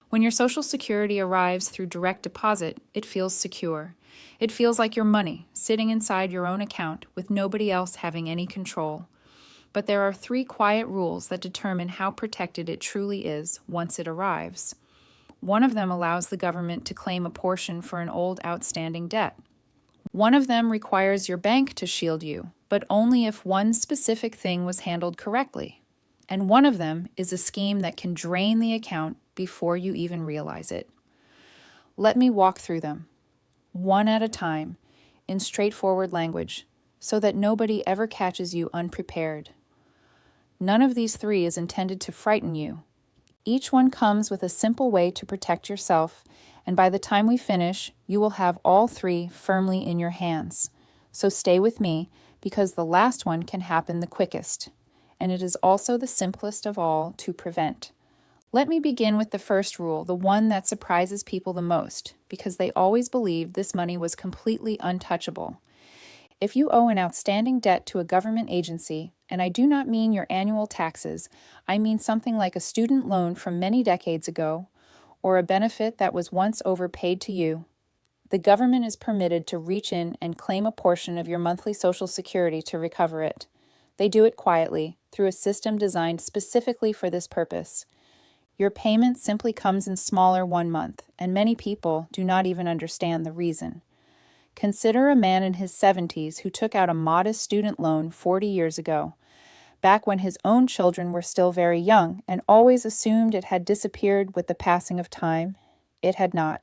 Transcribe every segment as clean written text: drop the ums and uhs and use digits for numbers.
When your Social Security arrives through direct deposit, it feels secure. It feels like your money, sitting inside your own account with nobody else having any control. But there are 3 quiet rules that determine how protected it truly is once it arrives. One of them allows the government to claim a portion for an old outstanding debt. One of them requires your bank to shield you, but only if one specific thing was handled correctly. And one of them is a scheme that can drain the account before you even realize it. Let me walk through them, one at a time, in straightforward language, so that nobody ever catches you unprepared. None of these 3 is intended to frighten you. Each one comes with a simple way to protect yourself, and by the time we finish, you will have all 3 firmly in your hands. So stay with me, because the last one can happen the quickest, and it is also the simplest of all to prevent. Let me begin with the first rule, the one that surprises people the most, because they always believed this money was completely untouchable. If you owe an outstanding debt to a government agency, and I do not mean your annual taxes, I mean something like a student loan from many decades ago, or a benefit that was once overpaid to you, the government is permitted to reach in and claim a portion of your monthly Social Security to recover it. They do it quietly, through a system designed specifically for this purpose. Your payment simply comes in smaller one month, and many people do not even understand the reason. Consider a man in his 70s who took out a modest student loan 40 years ago, back when his own children were still very young, and always assumed it had disappeared with the passing of time. It had not.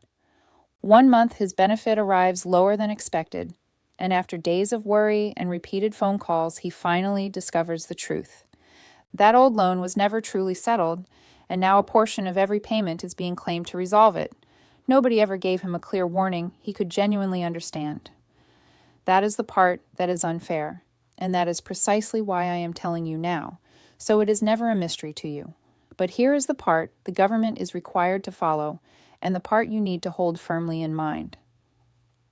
One month his benefit arrives lower than expected, and after days of worry and repeated phone calls, he finally discovers the truth. That old loan was never truly settled, and now a portion of every payment is being claimed to resolve it. Nobody ever gave him a clear warning he could genuinely understand. That is the part that is unfair, and that is precisely why I am telling you now, so it is never a mystery to you. But here is the part the government is required to follow, and the part you need to hold firmly in mind.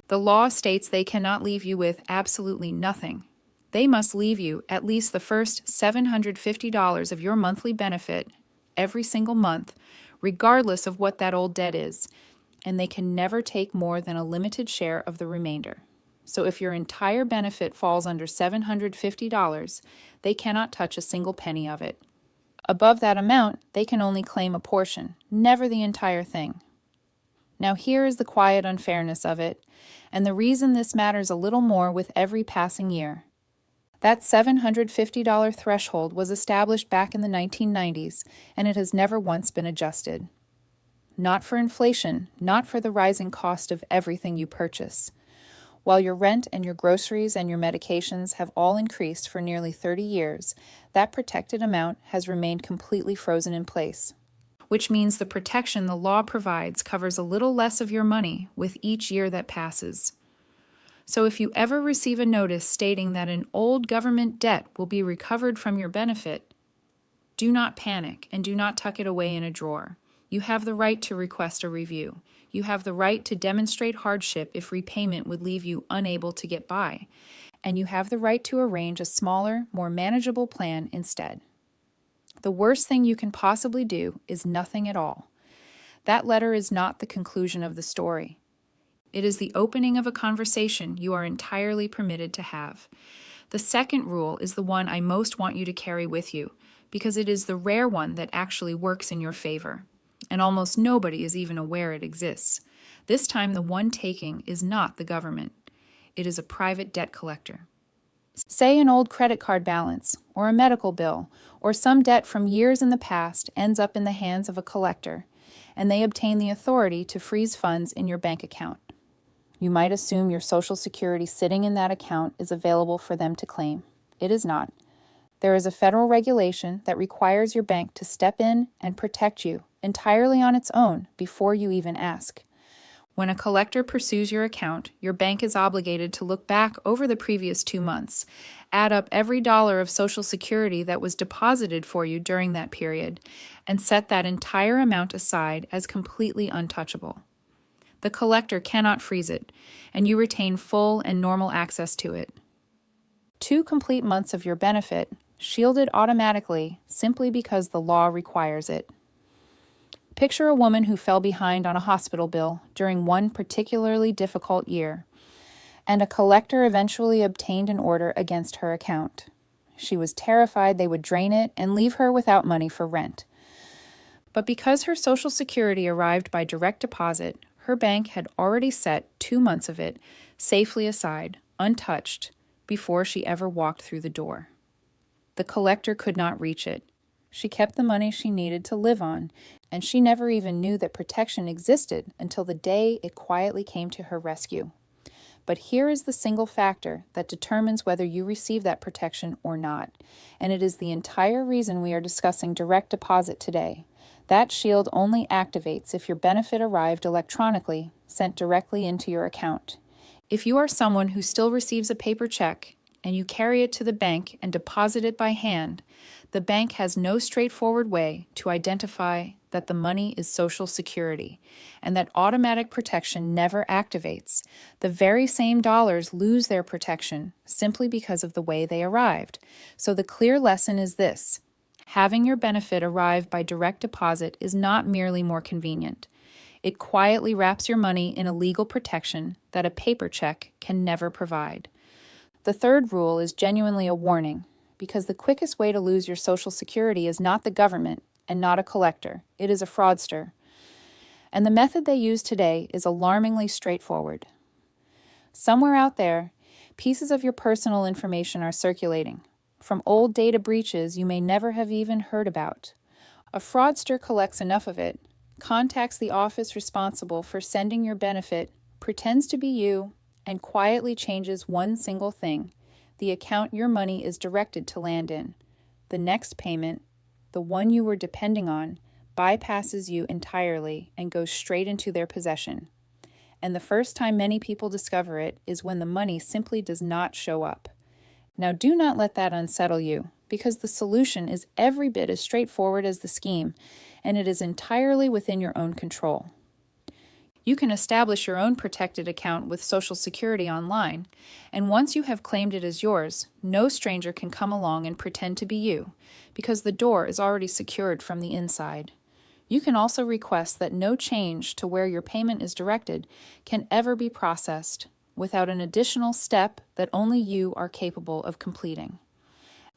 The law states they cannot leave you with absolutely nothing. They must leave you at least the first $750 of your monthly benefit every single month, regardless of what that old debt is, and they can never take more than a limited share of the remainder. So if your entire benefit falls under $750, they cannot touch a single penny of it. Above that amount, they can only claim a portion, never the entire thing. Now here is the quiet unfairness of it, and the reason this matters a little more with every passing year. That $750 threshold was established back in the 1990s, and it has never once been adjusted. Not for inflation, not for the rising cost of everything you purchase. While your rent and your groceries and your medications have all increased for nearly 30 years, that protected amount has remained completely frozen in place, which means the protection the law provides covers a little less of your money with each year that passes. So if you ever receive a notice stating that an old government debt will be recovered from your benefit, do not panic and do not tuck it away in a drawer. You have the right to request a review. You have the right to demonstrate hardship if repayment would leave you unable to get by. And you have the right to arrange a smaller, more manageable plan instead. The worst thing you can possibly do is nothing at all. That letter is not the conclusion of the story. It is the opening of a conversation you are entirely permitted to have. The second rule is the one I most want you to carry with you, because it is the rare one that actually works in your favor, and almost nobody is even aware it exists. This time the one taking is not the government. It is a private debt collector. Say an old credit card balance, or a medical bill, or some debt from years in the past ends up in the hands of a collector, and they obtain the authority to freeze funds in your bank account. You might assume your Social Security sitting in that account is available for them to claim. It is not. There is a federal regulation that requires your bank to step in and protect you entirely on its own before you even ask. When a collector pursues your account, your bank is obligated to look back over the previous 2 months, add up every dollar of Social Security that was deposited for you during that period, and set that entire amount aside as completely untouchable. The collector cannot freeze it, and you retain full and normal access to it. 2 complete months of your benefit, shielded automatically simply because the law requires it. Picture a woman who fell behind on a hospital bill during one particularly difficult year, and a collector eventually obtained an order against her account. She was terrified they would drain it and leave her without money for rent. But because her Social Security arrived by direct deposit, her bank had already set 2 months of it safely aside, untouched, before she ever walked through the door. The collector could not reach it. She kept the money she needed to live on, and she never even knew that protection existed until the day it quietly came to her rescue. But here is the single factor that determines whether you receive that protection or not, and it is the entire reason we are discussing direct deposit today. That shield only activates if your benefit arrived electronically, sent directly into your account. If you are someone who still receives a paper check and you carry it to the bank and deposit it by hand, the bank has no straightforward way to identify that the money is Social Security, and that automatic protection never activates. The very same dollars lose their protection simply because of the way they arrived. So the clear lesson is this: having your benefit arrive by direct deposit is not merely more convenient. It quietly wraps your money in a legal protection that a paper check can never provide. The third rule is genuinely a warning, because the quickest way to lose your Social Security is not the government and not a collector. It is a fraudster. And the method they use today is alarmingly straightforward. Somewhere out there, pieces of your personal information are circulating, from old data breaches you may never have even heard about. A fraudster collects enough of it, contacts the office responsible for sending your benefit, pretends to be you, and quietly changes one single thing: the account your money is directed to land in. The next payment, the one you were depending on, bypasses you entirely and goes straight into their possession. And the first time many people discover it is when the money simply does not show up. Now, do not let that unsettle you, because the solution is every bit as straightforward as the scheme, and it is entirely within your own control. You can establish your own protected account with Social Security online, and once you have claimed it as yours, no stranger can come along and pretend to be you, because the door is already secured from the inside. You can also request that no change to where your payment is directed can ever be processed without an additional step that only you are capable of completing.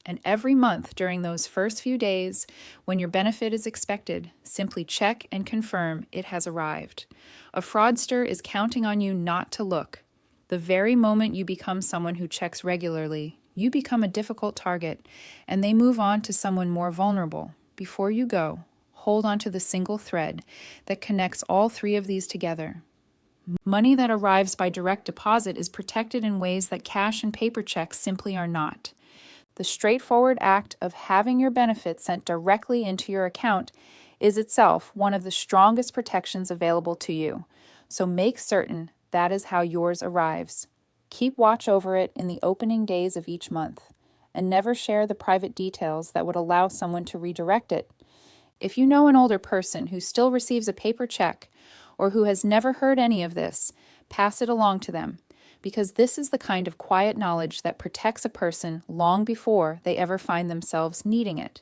And every month during those first few days, when your benefit is expected, simply check and confirm it has arrived. A fraudster is counting on you not to look. The very moment you become someone who checks regularly, you become a difficult target, and they move on to someone more vulnerable. Before you go, hold on to the single thread that connects all three of these together. Money that arrives by direct deposit is protected in ways that cash and paper checks simply are not. The straightforward act of having your benefit sent directly into your account is itself one of the strongest protections available to you. So make certain that is how yours arrives. Keep watch over it in the opening days of each month, and never share the private details that would allow someone to redirect it. If you know an older person who still receives a paper check or who has never heard any of this, pass it along to them, because this is the kind of quiet knowledge that protects a person long before they ever find themselves needing it.